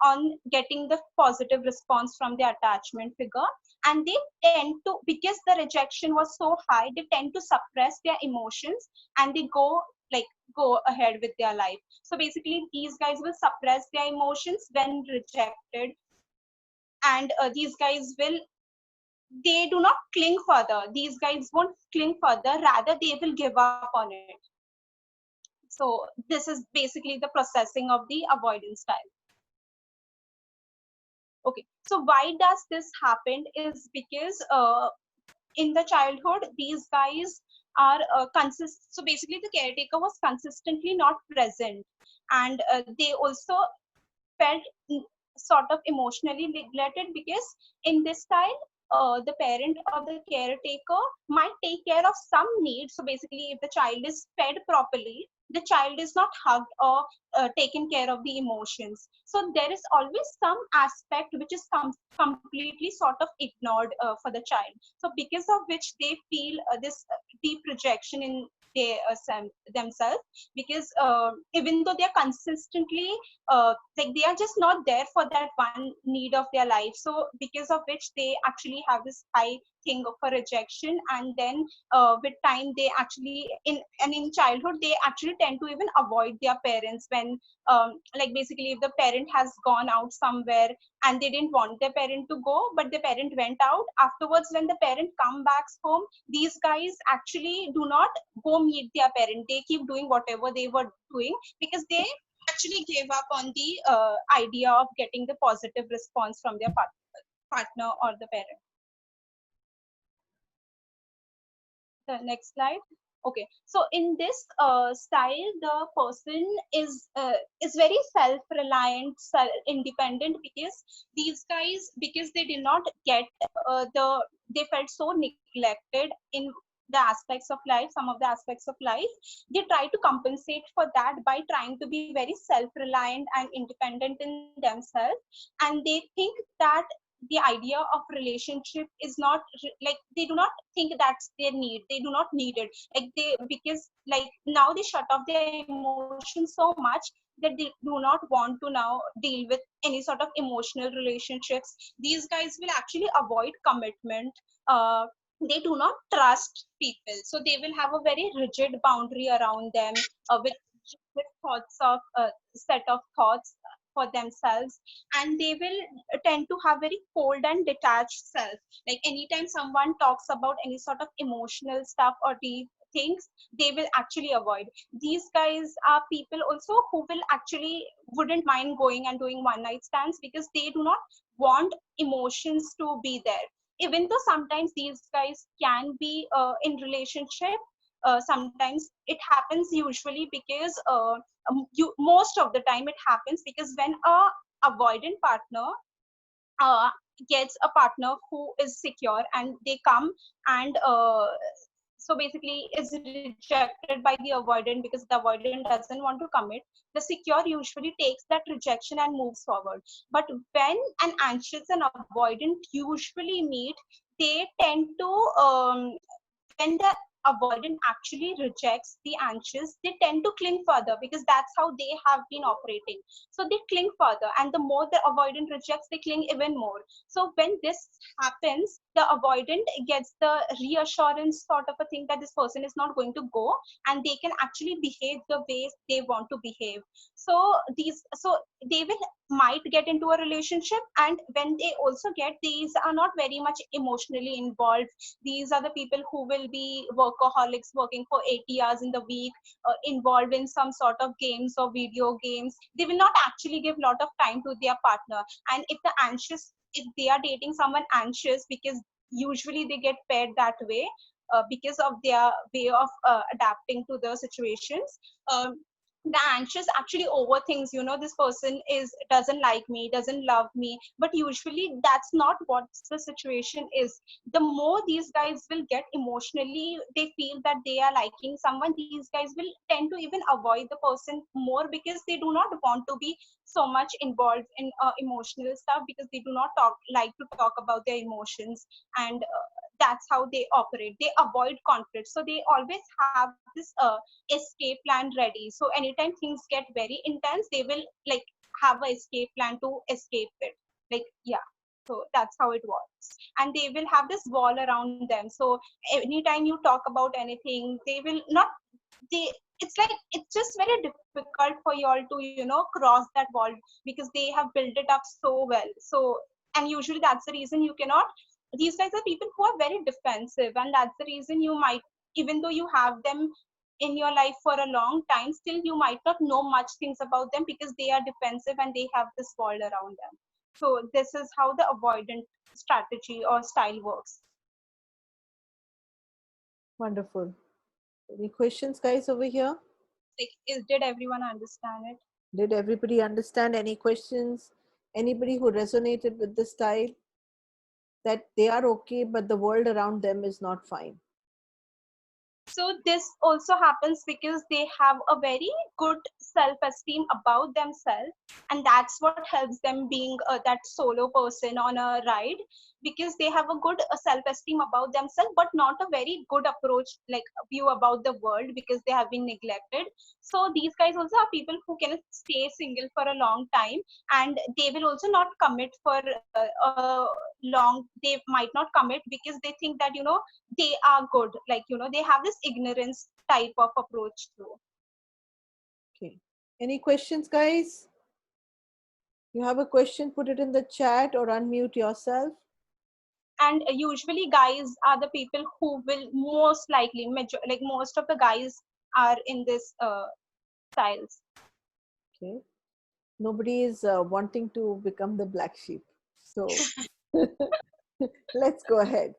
Speaker 2: on getting the positive response from the attachment figure, and they tend to, because the rejection was so high, they tend to suppress their emotions, and they go ahead with their life. So basically these guys will suppress their emotions when rejected, and these guys will, they do not cling further. These guys won't cling further, rather they will give up on it. So this is basically the processing of the avoidance style. Okay, so why does this happen is because in the childhood, these guys are so basically the caretaker was consistently not present, and they also felt sort of emotionally neglected, because in this style, the parent or the caretaker might take care of some needs. So basically, if the child is fed properly, the child is not hugged or taken care of the emotions. So there is always some aspect which is completely sort of ignored for the child. So because of which they feel this deep rejection in themselves, because even though they are consistently like they are just not there for that one need of their life, so because of which they actually have this high thing of a rejection. And then with time they actually in childhood they actually tend to even avoid their parents when like basically if the parent has gone out somewhere and they didn't want their parent to go, but the parent went out afterwards, when the parent come back home, these guys actually do not go meet their parent. They keep doing whatever they were doing because they actually gave up on the idea of getting the positive response from their partner or the parent. The next slide. Okay, so in this style, the person is very self-reliant, independent, because these guys, because they did not get they felt so neglected in the aspects of life, some of the aspects of life, they try to compensate for that by trying to be very self-reliant and independent in themselves. And they think that the idea of relationship is not like, they do not think that's their need, they do not need it, like they, because like now they shut off their emotions so much that they do not want to now deal with any sort of emotional relationships. These guys will actually avoid commitment. They do not trust people, so they will have a very rigid boundary around them, with thoughts of set of thoughts for themselves, and they will tend to have very cold and detached self. Like anytime someone talks about any sort of emotional stuff or deep things, they will actually avoid. These guys are people also who will actually wouldn't mind going and doing one night stands, because they do not want emotions to be there. Even though sometimes these guys can be in relationship, sometimes it happens, usually because most of the time it happens because when a avoidant partner uh, gets a partner who is secure, and they come and so basically is rejected by the avoidant because the avoidant doesn't want to commit, the secure usually takes that rejection and moves forward. But when an anxious and avoidant usually meet, they tend to when the avoidant actually rejects the anxious, they tend to cling further, because that's how they have been operating. So they cling further, and the more the avoidant rejects, they cling even more. So when this happens, the avoidant gets the reassurance sort of a thing that this person is not going to go, and they can actually behave the way they want to behave. So they will might get into a relationship, and when they also get, these are not very much emotionally involved. These are the people who will be workaholics, working for 80 hours in the week, involved in some sort of games or video games. They will not actually give a lot of time to their partner. And if they are dating someone anxious, because usually they get paired that way, because of their way of adapting to the situations. The anxious actually overthinks, this person doesn't like me, doesn't love me, but usually that's not what the situation is. The more these guys will get emotionally, they feel that they are liking someone, these guys will tend to even avoid the person more, because they do not want to be so much involved in emotional stuff, because they do not like to talk about their emotions. And that's how they operate. They avoid conflict, so they always have this escape plan ready. So anytime things get very intense, they will like have a escape plan to escape it. Like, yeah. So that's how it works. And they will have this wall around them. So anytime you talk about anything, they will not, it's like, it's just very difficult for you all to, cross that wall, because they have built it up so well. So, and usually that's the reason you cannot, these guys are people who are very defensive, and that's the reason you might, even though you have them in your life for a long time, still you might not know much things about them because they are defensive and they have this wall around them. So this is how the avoidant strategy or style works.
Speaker 1: Wonderful. Any questions, guys, over here?
Speaker 2: Like, did everyone understand it?
Speaker 1: Did everybody understand? Any questions? Anybody who resonated with the style? That they are okay, but the world around them is not fine.
Speaker 2: So this also happens because they have a very good self-esteem about themselves, and that's what helps them being that solo person on a ride, because they have a good self-esteem about themselves, but not a very good approach, like view about the world, because they have been neglected. So these guys also are people who can stay single for a long time, and they will also not commit for a long. They might not commit because they think that they are good, like they have this ignorance type of approach too.
Speaker 1: Okay, any questions, guys? You have a question, put it in the chat or unmute yourself.
Speaker 2: And usually guys are the people who will most likely like most of the guys are in this styles.
Speaker 1: Okay, nobody is wanting to become the black sheep, so let's go ahead.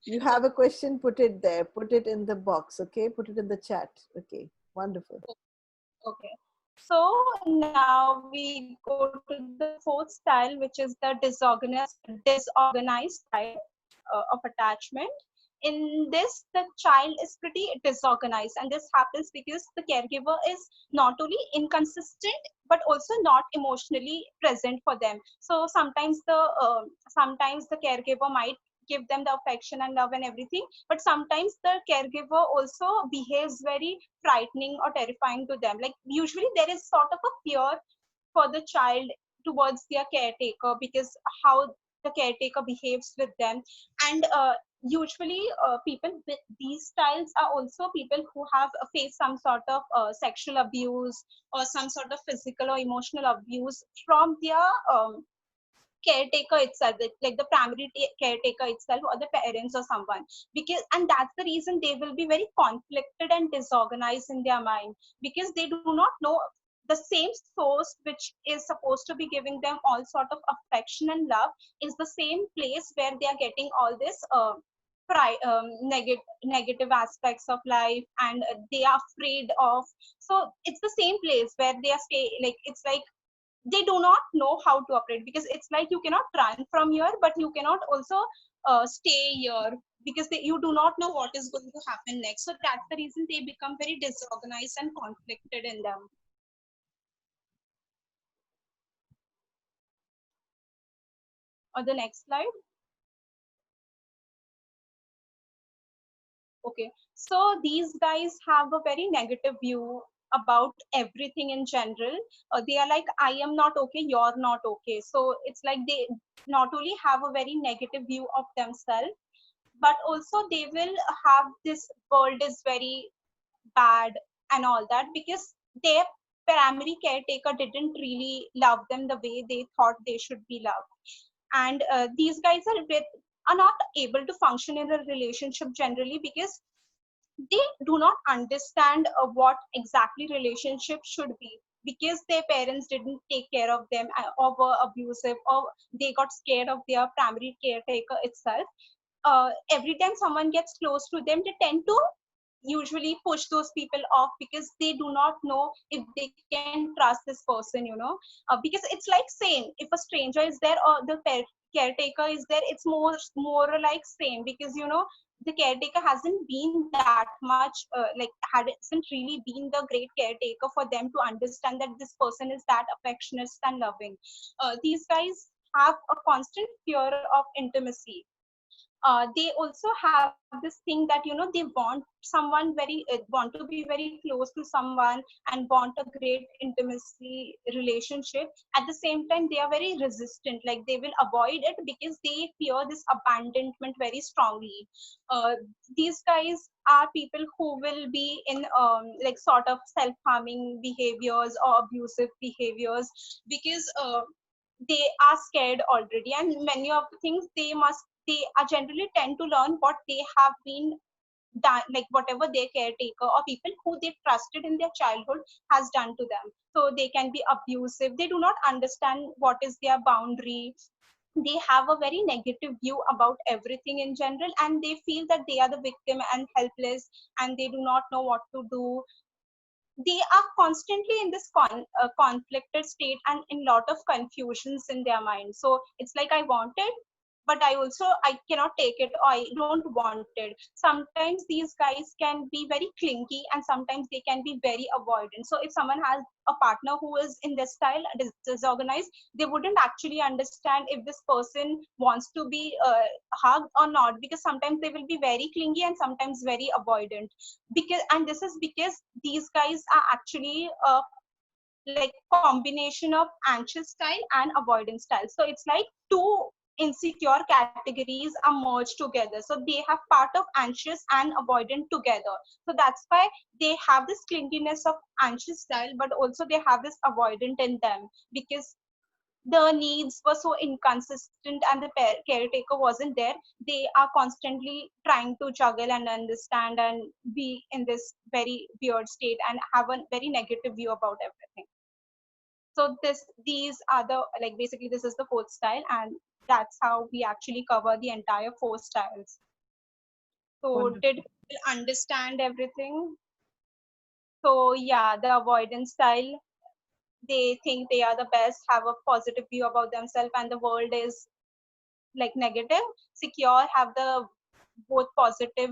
Speaker 1: You have a question, put it there, put it in the box. Okay, put it in the chat. Okay, wonderful.
Speaker 2: Okay, so now we go to the fourth style, which is the disorganized style of attachment. In this, the child is pretty disorganized, and this happens because the caregiver is not only inconsistent but also not emotionally present for them. So sometimes the caregiver might give them the affection and love and everything, but sometimes the caregiver also behaves very frightening or terrifying to them. Like usually there is sort of a fear for the child towards their caretaker because how the caretaker behaves with them. And usually people with these styles are also people who have faced some sort of sexual abuse or some sort of physical or emotional abuse from their caretaker itself, like the primary caretaker itself or the parents or someone. Because, and that's the reason they will be very conflicted and disorganized in their mind, because they do not know the same source which is supposed to be giving them all sort of affection and love is the same place where they are getting all this negative aspects of life, and they are afraid of. So it's the same place where they are like it's like they do not know how to operate, because it's like you cannot run from here but you cannot also stay here, because you do not know what is going to happen next. So that's the reason they become very disorganized and conflicted in them. Or the next slide. Okay, so these guys have a very negative view about everything in general. They are like, I am not okay, you're not okay. So it's like they not only have a very negative view of themselves, but also they will have this world is very bad and all that, because their primary caretaker didn't really love them the way they thought they should be loved. And these guys are not able to function in a relationship generally because they do not understand what exactly relationship should be, because their parents didn't take care of them or were abusive, or they got scared of their primary caretaker itself. Every time someone gets close to them, they tend to usually push those people off because they do not know if they can trust this person, because it's like same if a stranger is there or the caretaker is there, it's more like same, because the caretaker hasn't been that much like hasn't really been the great caretaker for them to understand that this person is that affectionate and loving. These guys have a constant fear of intimacy. They also have this thing that they want someone very want to be very close to someone and want a great intimacy relationship. At the same time, they are very resistant, like they will avoid it because they fear this abandonment very strongly. These guys are people who will be in like sort of self-harming behaviors or abusive behaviors, because they are scared already, and many of the things they are generally tend to learn what they have been like whatever their caretaker or people who they trusted in their childhood has done to them. So they can be abusive. They do not understand what is their boundary. They have a very negative view about everything in general, and they feel that they are the victim and helpless, and they do not know what to do. They are constantly in this conflicted state and in lot of confusions in their mind. So it's like, I want it, but I cannot take it, or I don't want it. Sometimes these guys can be very clingy, and sometimes they can be very avoidant. So if someone has a partner who is in this style, disorganized, they wouldn't actually understand if this person wants to be hugged or not, because sometimes they will be very clingy and sometimes very avoidant. And this is because these guys are actually like combination of anxious style and avoidance style. So it's like two insecure categories are merged together. So they have part of anxious and avoidant together. So that's why they have this clinginess of anxious style, but also they have this avoidant in them, because the needs were so inconsistent and the caretaker wasn't there. They are constantly trying to juggle and understand and be in this very weird state and have a very negative view about everything. So these are the, like, basically this is the fourth style, and that's how we actually cover the entire four styles. So
Speaker 1: Wonderful.
Speaker 2: did people understand everything? So yeah, the avoidance style, they think they are the best, have a positive view about themselves, and the world is like negative. Secure have the both positive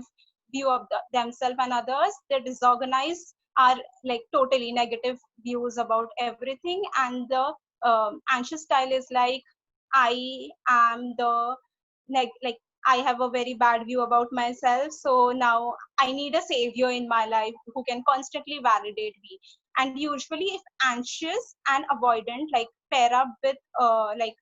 Speaker 2: view of themselves and others. The disorganized are like totally negative views about everything, and the anxious style is like, I am the like, I have a very bad view about myself, so now I need a savior in my life who can constantly validate me. And usually if anxious and avoidant like pair up with like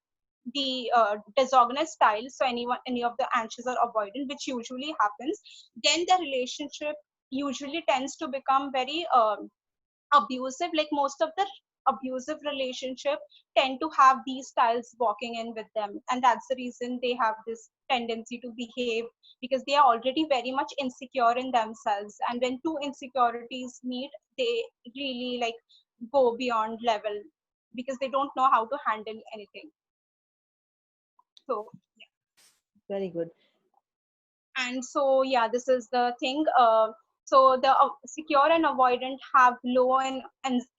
Speaker 2: the disorganized style, so any of the anxious or avoidant, which usually happens, then the relationship usually tends to become very abusive. Like most of the abusive relationship tend to have these styles walking in with them, and that's the reason they have this tendency to behave, because they are already very much insecure in themselves, and when two insecurities meet, they really like go beyond level, because they don't know how to handle anything. So
Speaker 1: Very good.
Speaker 2: and so yeah, this is the thing. So the secure and avoidant have low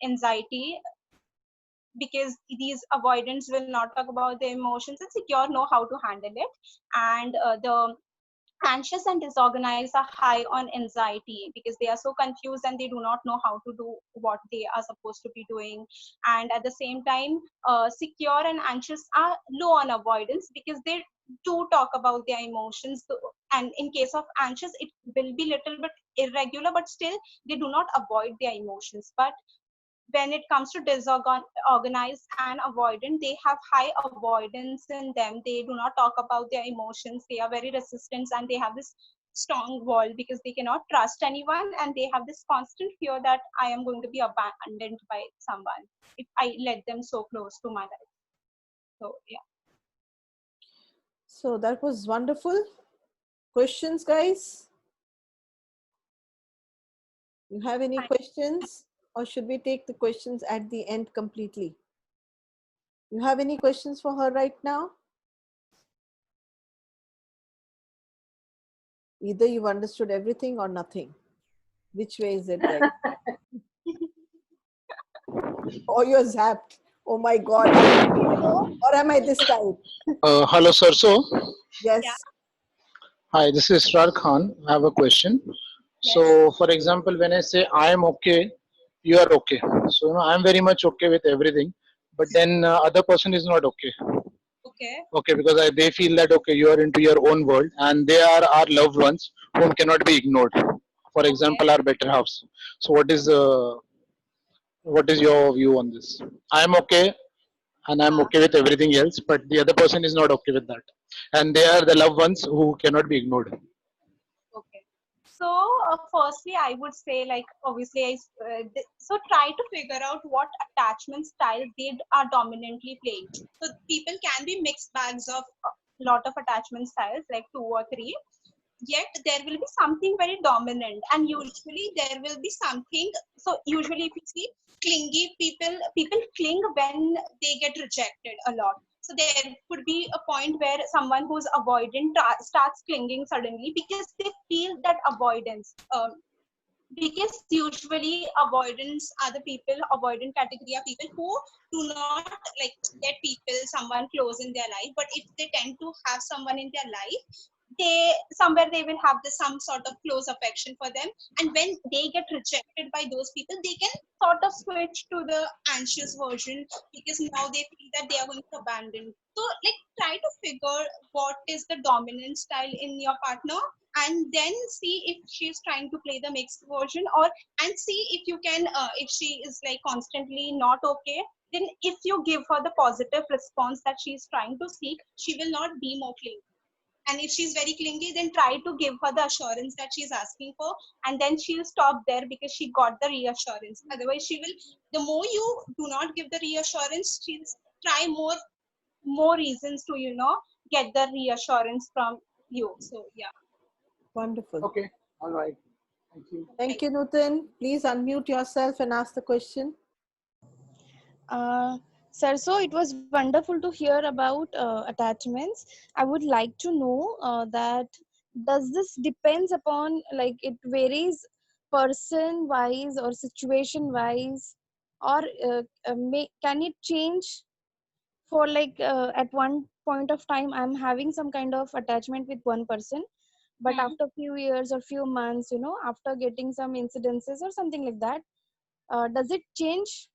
Speaker 2: anxiety, because these avoidants will not talk about their emotions, and secure know how to handle it. And the anxious and disorganized are high on anxiety, because they are so confused and they do not know how to do what they are supposed to be doing. And at the same time, secure and anxious are low on avoidance, because they do talk about their emotions. And in case of anxious, it will be little bit irregular, but still they do not avoid their emotions. But when it comes to disorganized and avoidant, they have high avoidance in them. They do not talk about their emotions. They are very resistant, and they have this strong wall, because they cannot trust anyone, and they have this constant fear that I am going to be abandoned by someone if I let them so close to my life. So yeah.
Speaker 1: So that was wonderful. Questions, guys? You have any questions, or should we take the questions at the end completely? You have any questions for her right now? Either you've understood everything or nothing. Which way is it, Greg? Or you're zapped. Oh my God. Or am I this type?
Speaker 11: Hello, sir. So,
Speaker 1: Yes.
Speaker 2: Yeah.
Speaker 11: hi, this is Israr Khan. I have a question.
Speaker 2: Yes.
Speaker 11: So, for example, when I say I am okay, you are okay. So, I'm very much okay with everything, but then other person is not okay.
Speaker 2: Okay.
Speaker 11: Okay, because they feel that okay, you are into your own world, and they are our loved ones whom cannot be ignored. For example, our better halves. So, what is your view on this? I am okay, and I'm okay with everything else, but the other person is not okay with that, and they are the loved ones who cannot be ignored.
Speaker 2: Okay. So firstly, I would say, like, obviously, so try to figure out what attachment style they are dominantly playing. So people can be mixed bags of a lot of attachment styles, like 2 or 3. yet there will be something very dominant, and usually there will be something. So usually if you see clingy people cling when they get rejected a lot. So there could be a point where someone who's avoidant starts clinging suddenly because they feel that avoidance. Because usually avoidance are the people, avoidant category are people who do not like let people, someone close in their life. But if they tend to have someone in their life, they somewhere they will have some sort of close affection for them. And when they get rejected by those people, they can sort of switch to the anxious version because now they feel that they are going to abandon. So like try to figure what is the dominant style in your partner, and then see if she's trying to play the mixed version, or and see if you can if she is like constantly not okay, then if you give her the positive response that she's trying to seek, she will not be more clingy. And if she's very clingy, then try to give her the assurance that she's asking for, and then she'll stop there because she got the reassurance. Otherwise she will, the more you do not give the reassurance, she'll try more reasons to get the reassurance from you. So yeah.
Speaker 1: Wonderful.
Speaker 11: Okay. All right. Thank you.
Speaker 1: Thank you, Nutan. Please unmute yourself and ask the question.
Speaker 6: Sir, so it was wonderful to hear about attachments. I would like to know that does this depends upon, like it varies person wise or situation wise, or can it change for like at one point of time I'm having some kind of attachment with one person, but after few years or few months, after getting some incidences or something like that, does it change?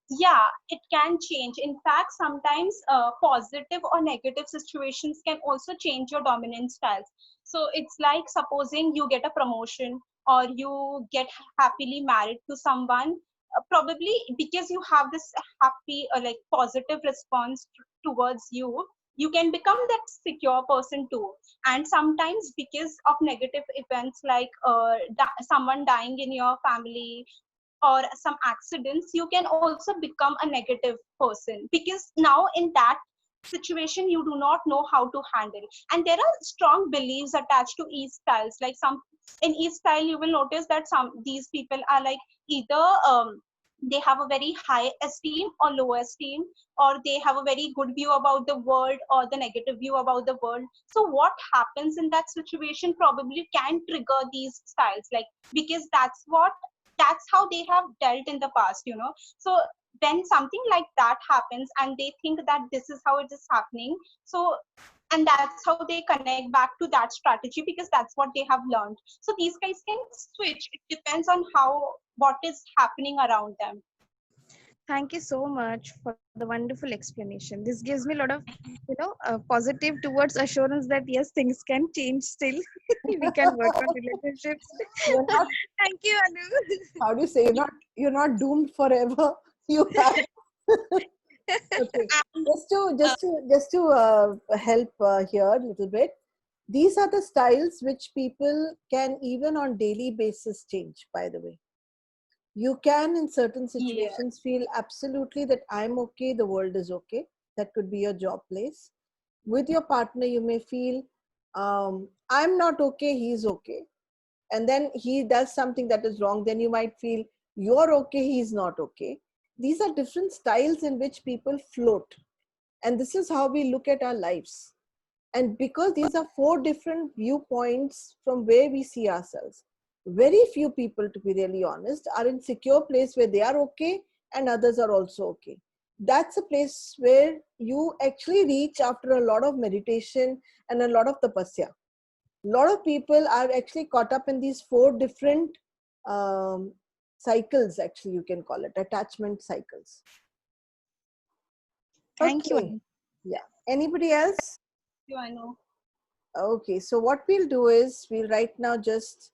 Speaker 2: Yeah, it can change. In fact, sometimes positive or negative situations can also change your dominant styles. So it's like supposing you get a promotion or you get happily married to someone, probably because you have this happy like positive response towards you, you can become that secure person too. And sometimes because of negative events like someone dying in your family or some accidents, you can also become a negative person because now in that situation you do not know how to handle. And there are strong beliefs attached to each styles. Like some in each style you will notice that some these people are like either they have a very high esteem or low esteem, or they have a very good view about the world or the negative view about the world. So what happens in that situation probably can trigger these styles, like because that's how they have dealt in the past. So when something like that happens and they think that this is how it is happening, so and that's how they connect back to that strategy because that's what they have learned. So these guys can switch. It depends on what is happening around them.
Speaker 6: Thank you so much for the wonderful explanation. This gives me a lot of, positive towards assurance that yes, things can change still. We can work on relationships.
Speaker 1: You're not,
Speaker 6: Thank you, Anu.
Speaker 1: how do you say, you're not doomed forever. You have. Okay. Just to help here a little bit. These are the styles which people can even on daily basis change, by the way. You can in certain situations feel absolutely that I'm okay, the world is okay. That could be your job place. With your partner, you may feel I'm not okay, he's okay. And then he does something that is wrong, then you might feel you're okay, he's not okay. These are different styles in which people float. And this is how we look at our lives. And because these are 4 different viewpoints from where we see ourselves, very few people, to be really honest, are in secure place where they are okay and others are also okay. That's a place where you actually reach after a lot of meditation and a lot of tapasya. A lot of people are actually caught up in these 4 different cycles, actually you can call it attachment cycles.
Speaker 6: Thank
Speaker 1: Okay.
Speaker 6: you.
Speaker 1: Yeah. Anybody else?
Speaker 2: I know.
Speaker 1: Okay, so what we'll do is we'll right now just